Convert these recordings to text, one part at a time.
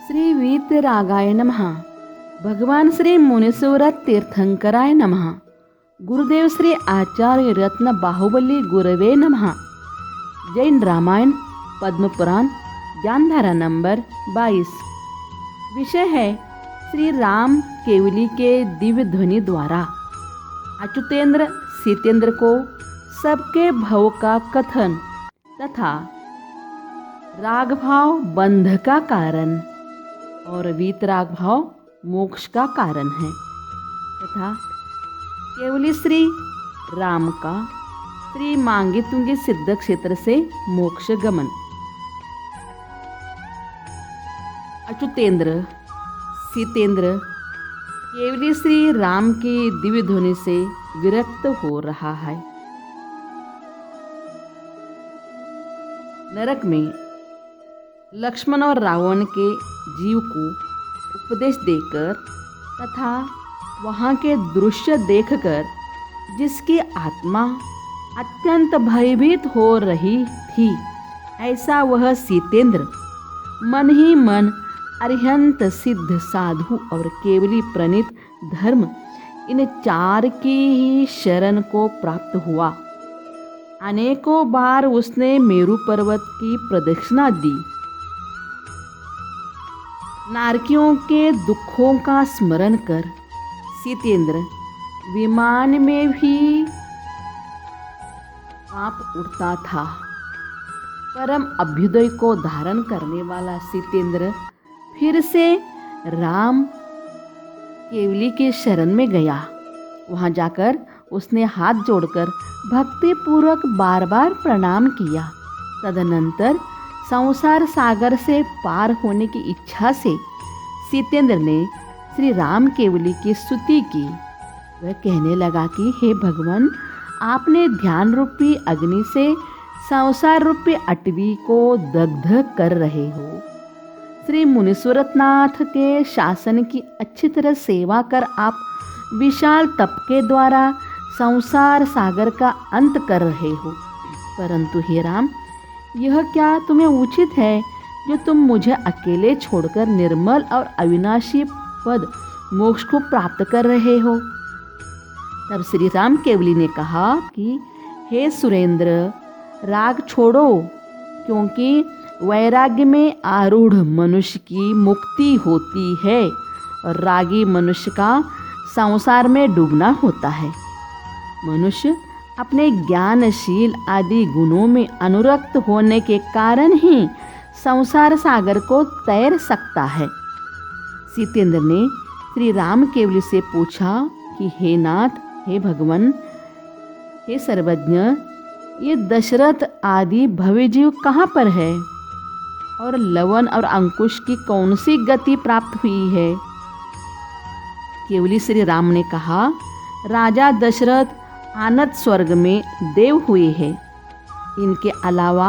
श्री वीतरागाय नमः। भगवान श्री मुनीश्वर तीर्थंकराय नमः। गुरुदेव श्री आचार्य रत्न बाहुबली गुरवे नमः। जैन रामायण पद्म पुराण ज्ञानधारा नंबर 22। विषय है श्री राम केवली के दिव्य ध्वनि द्वारा अच्युतेंद्र सीतेंद्र को सबके भव का कथन तथा रागभाव बंध का कारण और वीतराग भाव मोक्ष का कारण है तथा केवली श्री राम का श्री मांगे तुंगे सिद्ध क्षेत्र से मोक्ष गमन। अच्युतेंद्र सीतेंद्र केवली श्री राम की दिव्य ध्वनि से विरक्त हो रहा है। नरक में लक्ष्मण और रावण के जीव को उपदेश देकर तथा वहाँ के दृश्य देखकर जिसकी आत्मा अत्यंत भयभीत हो रही थी, ऐसा वह सीतेंद्र मन ही मन अरिहंत सिद्ध साधु और केवली प्रणीत धर्म इन चार की ही शरण को प्राप्त हुआ। अनेकों बार उसने मेरु पर्वत की प्रदक्षिणा दी, नारकियों के दुखों का स्मरण कर सीतेंद्र विमान में भी कांप उठता था। परम अभ्युदय को धारण करने वाला सीतेंद्र फिर से राम केवली के शरण में गया। वहां जाकर उसने हाथ जोड़कर भक्ति पूर्वक बार बार प्रणाम किया। तदनंतर संसार सागर से पार होने की इच्छा से सीतेंद्र ने श्री राम केवली की स्तुति की। वह कहने लगा कि हे भगवान, आपने ध्यान रूपी अग्नि से संसार रूपी अटवी को दग्ध कर रहे हो। श्री मुनीश्वरनाथ के शासन की अच्छी तरह सेवा कर आप विशाल तप के द्वारा संसार सागर का अंत कर रहे हो। परंतु हे राम, यह क्या तुम्हें उचित है जो तुम मुझे अकेले छोड़कर निर्मल और अविनाशी पद मोक्ष को प्राप्त कर रहे हो। तब श्री राम केवली ने कहा कि हे सुरेंद्र, राग छोड़ो, क्योंकि वैराग्य में आरूढ़ मनुष्य की मुक्ति होती है और रागी मनुष्य का संसार में डूबना होता है। मनुष्य अपने ज्ञानशील आदि गुणों में अनुरक्त होने के कारण ही संसार सागर को तैर सकता है। सीतेंद्र ने श्री राम केवली से पूछा कि हे नाथ, हे भगवान, हे सर्वज्ञ, ये दशरथ आदि भवजीव कहाँ पर है और लवन और अंकुश की कौन सी गति प्राप्त हुई है? केवली श्री राम ने कहा, राजा दशरथ आनत स्वर्ग में देव हुए हैं। इनके अलावा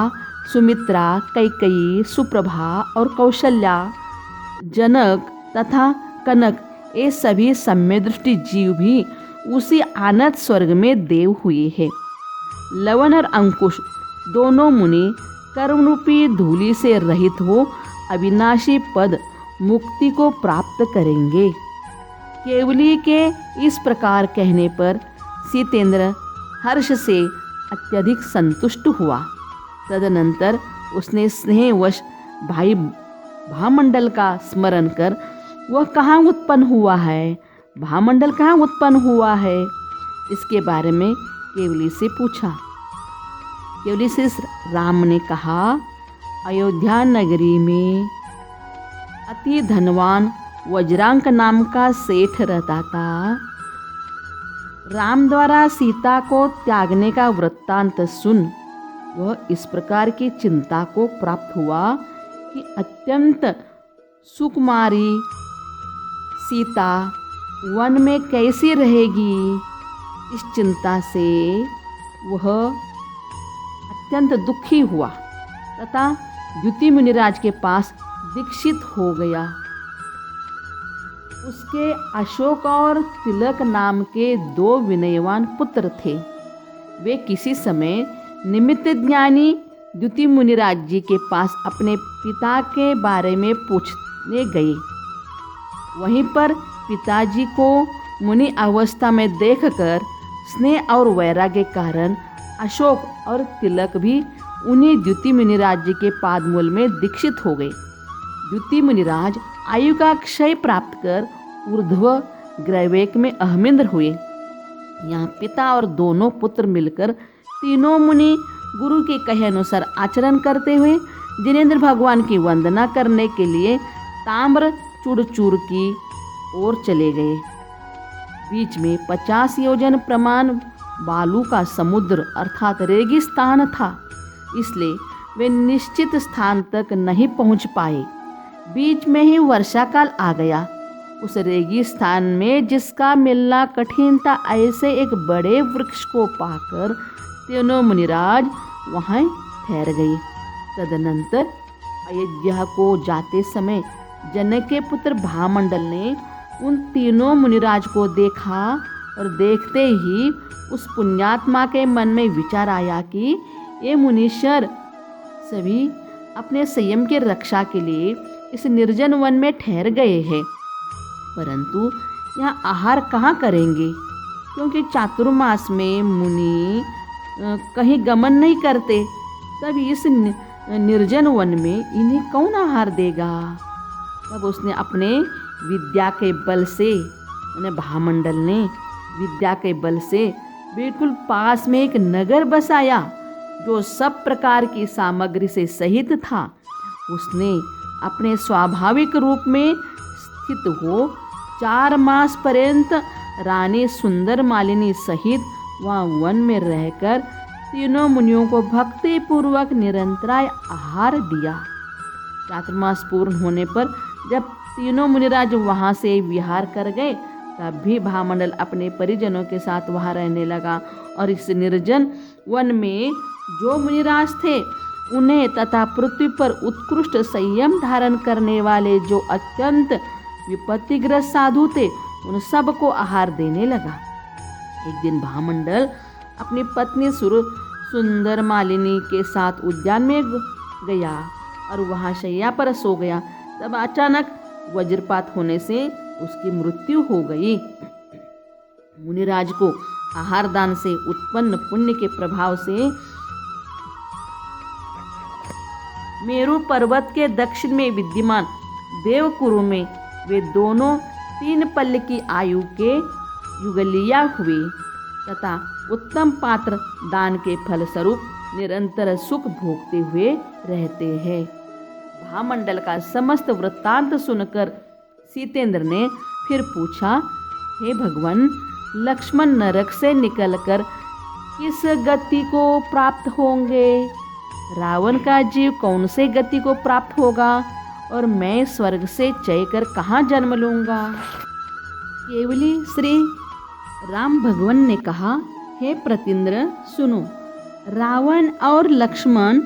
सुमित्रा, कैकेयी, सुप्रभा और कौशल्या, जनक तथा कनक, ये सभी सम्य दृष्टि जीव भी उसी आनत स्वर्ग में देव हुए हैं। लवन और अंकुश दोनों मुनि कर्मरूपी धूलि से रहित हो अविनाशी पद मुक्ति को प्राप्त करेंगे। केवली के इस प्रकार कहने पर सीतेंद्र हर्ष से अत्यधिक संतुष्ट हुआ। तदनंतर उसने स्नेहवश भाई भामंडल का स्मरण कर वह कहाँ उत्पन्न हुआ है, भामंडल कहाँ उत्पन्न हुआ है, इसके बारे में केवली से पूछा। केवली से राम ने कहा, अयोध्या नगरी में अति धनवान वज्रांक नाम का सेठ रहता था। राम द्वारा सीता को त्यागने का वृत्तांत सुन वह इस प्रकार की चिंता को प्राप्त हुआ कि अत्यंत सुकुमारी सीता वन में कैसी रहेगी। इस चिंता से वह अत्यंत दुखी हुआ तथा द्युति मुनिराज के पास दीक्षित हो गया। उसके अशोक और तिलक नाम के 2 विनयवान पुत्र थे। वे किसी समय निमित्त ज्ञानी द्युति मुनिराज जी के पास अपने पिता के बारे में करने गए। वहीं पर पिताजी को मुनि अवस्था में देखकर स्नेह और वैराग्य के कारण अशोक और तिलक भी उन्हीं द्युति मुनिराज जी के पादमूल में दीक्षित हो गए। द्युति मुनिराज आयु का क्षय प्राप्त कर ऊर्ध्व ग्रैवेक में अहमिंद्र हुए। यहाँ पिता और दोनों पुत्र मिलकर तीनों मुनि गुरु के कहे अनुसार आचरण करते हुए जिनेंद्र भगवान की वंदना करने के लिए ताम्र चूड़चूर की ओर चले गए। बीच में 50 योजन प्रमाण बालू का समुद्र अर्थात रेगिस्तान था, इसलिए वे निश्चित स्थान तक नहीं पहुंच पाए। बीच में ही वर्षा काल आ गया। उस रेगिस्तान में जिसका मिलना कठिन था, ऐसे एक बड़े वृक्ष को पाकर तीनों मुनिराज वहाँ ठहर गए। तदनंतर अयोध्या को जाते समय जनक के पुत्र भामंडल ने उन तीनों मुनिराज को देखा और देखते ही उस पुण्यात्मा के मन में विचार आया कि ये मुनीश्वर सभी अपने संयम की रक्षा के लिए इस निर्जन वन में ठहर गए हैं, परंतु यहाँ आहार कहाँ करेंगे, क्योंकि चातुर्मास में मुनि कहीं गमन नहीं करते। तब इस निर्जन वन में इन्हें कौन आहार देगा। तब उसने अपने विद्या के बल से, भामंडल ने विद्या के बल से बिल्कुल पास में एक नगर बसाया जो सब प्रकार की सामग्री से सहित था। उसने अपने स्वाभाविक रूप में स्थित हो 4 मास पर्यंत रानी सुंदर मालिनी सहित वहाँ वन में रहकर तीनों मुनियों को भक्ति पूर्वक निरंतराय आहार दिया। चातुर्मास पूर्ण होने पर जब तीनों मुनिराज वहाँ से विहार कर गए, तब भी भामंडल अपने परिजनों के साथ वहाँ रहने लगा और इस निर्जन वन में जो मुनिराज थे उन्हें तथा पृथ्वी पर उत्कृष्ट संयम धारण करने वाले जो अत्यंत विपत्तिग्रस्त साधु थे, उन सबको आहार देने लगा। एक दिन भामंडल अपनी पत्नी सुंदर मालिनी के साथ उद्यान में गया और वहाँ शैया पर सो गया। तब अचानक वज्रपात होने से उसकी मृत्यु हो गई। मुनिराज को आहार दान से उत्पन्न पुण्य के प्रभाव से मेरु पर्वत के दक्षिण में विद्यमान देवकुरु में वे दोनों 3 पल्ल की आयु के युगलिया हुए तथा उत्तम पात्र दान के फलस्वरूप निरंतर सुख भोगते हुए रहते हैं। भामंडल का समस्त वृत्तांत सुनकर सीतेंद्र ने फिर पूछा, हे भगवान, लक्ष्मण नरक से निकलकर किस गति को प्राप्त होंगे? रावण का जीव कौन से गति को प्राप्त होगा और मैं स्वर्ग से चय कर कहाँ जन्म लूँगा? केवली श्री राम भगवान ने कहा, हे प्रतींद्र सुनो, रावण और लक्ष्मण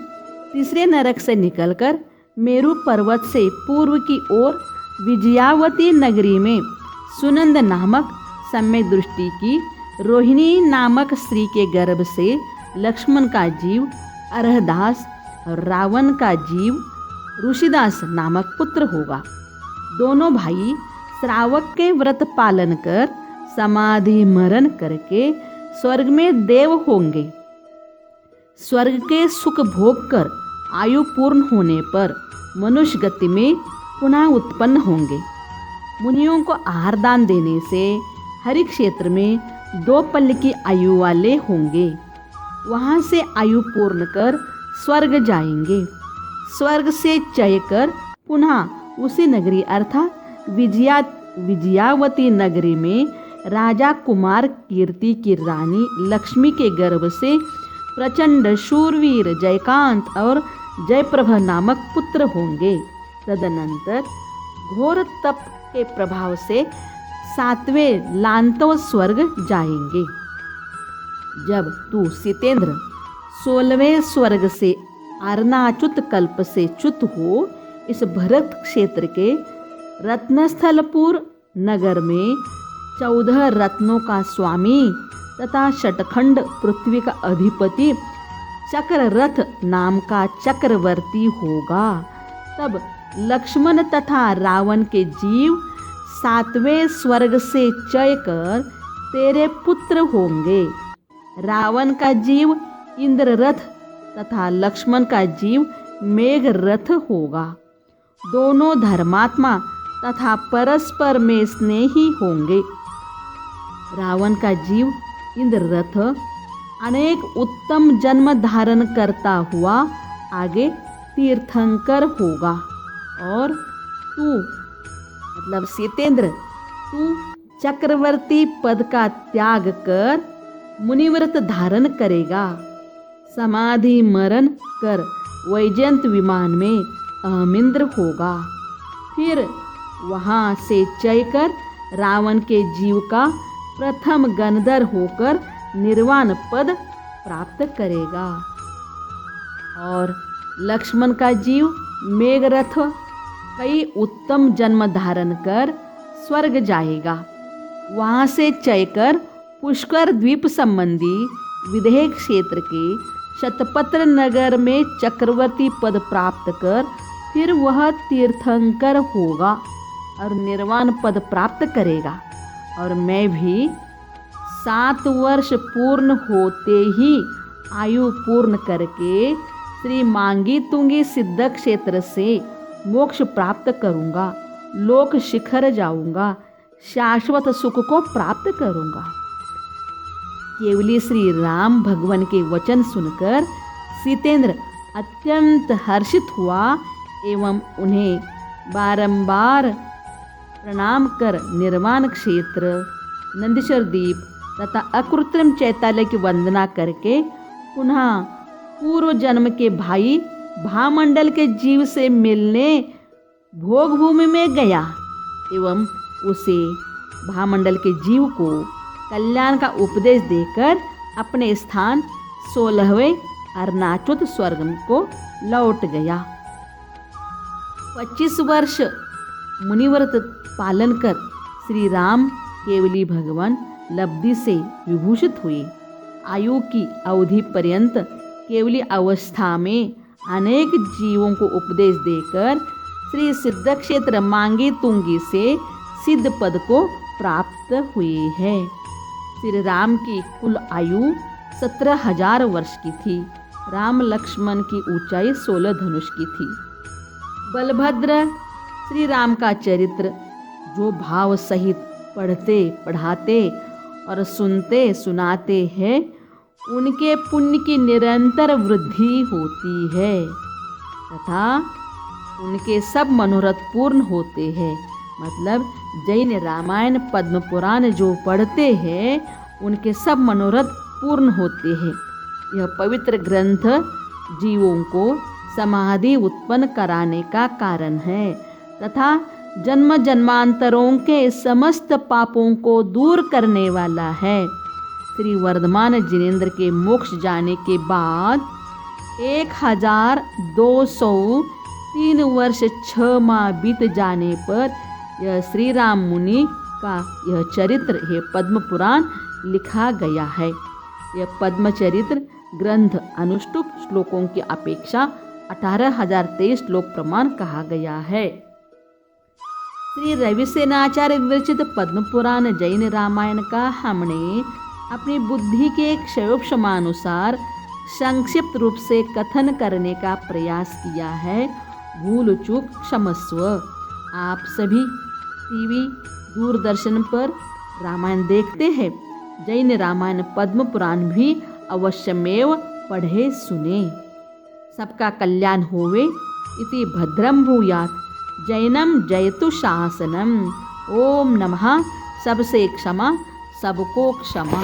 तीसरे नरक से निकलकर मेरु पर्वत से पूर्व की ओर विजयावती नगरी में सुनंद नामक सम्यक दृष्टि की रोहिणी नामक स्त्री के गर्भ से लक्ष्मण का जीव अरहदास और रावण का जीव ऋषिदास नामक पुत्र होगा। दोनों भाई श्रावक के व्रत पालन कर समाधि मरण करके स्वर्ग में देव होंगे। स्वर्ग के सुख भोग कर आयु पूर्ण होने पर मनुष्य गति में पुनः उत्पन्न होंगे। मुनियों को आहार दान देने से हरि क्षेत्र में 2 पल्ल की आयु वाले होंगे। वहाँ से आयु पूर्ण कर स्वर्ग जाएंगे। स्वर्ग से चय कर पुनः उसी नगरी अर्थात विजयावती नगरी में राजा कुमार कीर्ति की रानी लक्ष्मी के गर्भ से प्रचंड शूरवीर जयकांत और जयप्रभा नामक पुत्र होंगे। तदनंतर घोर तप के प्रभाव से 7वें लांतव स्वर्ग जाएंगे। जब तू सीतेंद्र 16वें स्वर्ग से आरनाच्युत कल्प से च्युत हो इस भरत क्षेत्र के रत्नस्थलपुर नगर में 14 रत्नों का स्वामी तथा षटखंड पृथ्वी का अधिपति चक्ररथ नाम का चक्रवर्ती होगा, तब लक्ष्मण तथा रावण के जीव 7वें स्वर्ग से चय कर तेरे पुत्र होंगे। रावण का जीव इंद्ररथ तथा लक्ष्मण का जीव मेघरथ होगा। दोनों धर्मात्मा तथा परस्पर में स्नेही होंगे। रावण का जीव इंद्ररथ अनेक उत्तम जन्म धारण करता हुआ आगे तीर्थंकर होगा और तू मतलब सीतेंद्र तू चक्रवर्ती पद का त्याग कर मुनिव्रत धारण करेगा। समाधि मरण कर वैजयंत विमान में अहमिंद्र होगा। फिर वहाँ से चय कर रावण के जीव का प्रथम गणधर होकर निर्वाण पद प्राप्त करेगा और लक्ष्मण का जीव मेघरथ कई उत्तम जन्म धारण कर स्वर्ग जाएगा। वहाँ से चय कर पुष्कर द्वीप संबंधी विदेह क्षेत्र के शतपत्र नगर में चक्रवर्ती पद प्राप्त कर फिर वह तीर्थंकर होगा और निर्वाण पद प्राप्त करेगा। और मैं भी 7 वर्ष पूर्ण होते ही आयु पूर्ण करके श्री मांगी तुंगी सिद्ध क्षेत्र से मोक्ष प्राप्त करूँगा, लोक शिखर जाऊँगा, शाश्वत सुख को प्राप्त करूँगा। केवली श्री राम भगवान के वचन सुनकर सीतेंद्र अत्यंत हर्षित हुआ एवं उन्हें बारंबार प्रणाम कर निर्वाण क्षेत्र, नंदीश्वर द्वीप तथा अकृत्रिम चैतालय की वंदना करके पुनः पूर्व जन्म के भाई भामंडल के जीव से मिलने भोग भूमि में गया एवं उसे भामंडल के जीव को कल्याण का उपदेश देकर अपने स्थान 16वें अरुणाचल स्वर्ग को लौट गया। 25 वर्ष मुनिव्रत पालन कर श्री राम केवली भगवान लब्धि से विभूषित हुए। आयु की अवधि पर्यंत केवली अवस्था में अनेक जीवों को उपदेश देकर श्री सिद्ध क्षेत्र मांगी तुंगी से सिद्ध पद को प्राप्त हुए हैं। श्री राम की कुल आयु 17,000 वर्ष की थी। राम लक्ष्मण की ऊंचाई 16 धनुष की थी। बलभद्र श्री राम का चरित्र जो भाव सहित पढ़ते पढ़ाते और सुनते सुनाते हैं उनके पुण्य की निरंतर वृद्धि होती है तथा उनके सब मनोरथ पूर्ण होते हैं। मतलब जैन रामायण पद्म पुराण जो पढ़ते हैं उनके सब मनोरथ पूर्ण होते हैं। यह पवित्र ग्रंथ जीवों को समाधि उत्पन्न कराने का कारण है तथा जन्म जन्मांतरों के समस्त पापों को दूर करने वाला है। श्री वर्धमान जिनेन्द्र के मोक्ष जाने के बाद 1203 वर्ष 6 माह बीत जाने पर यह श्री राम मुनि का यह चरित्र है पद्म पुराण लिखा गया है। यह पद्म चरित्र ग्रंथ अनुष्टुप श्लोकों की अपेक्षा 18,023 श्लोक प्रमाण कहा गया है। श्री रविसेनाचार्य विरचित पद्म पुराण जैन रामायण का हमने अपनी बुद्धि के क्षयोक्षमानुसार संक्षिप्त रूप से कथन करने का प्रयास किया है। भूल चूक क्षमस्व। आप सभी टीवी दूरदर्शन पर रामायण देखते हैं। जैन रामायण पद्म पुराण भी अवश्यमेव पढ़े सुने। सबका कल्याण होवे इति भद्रम भूयात्। जैनम जयतु शासनम। ओम नमः। सबसे क्षमा सबको क्षमा।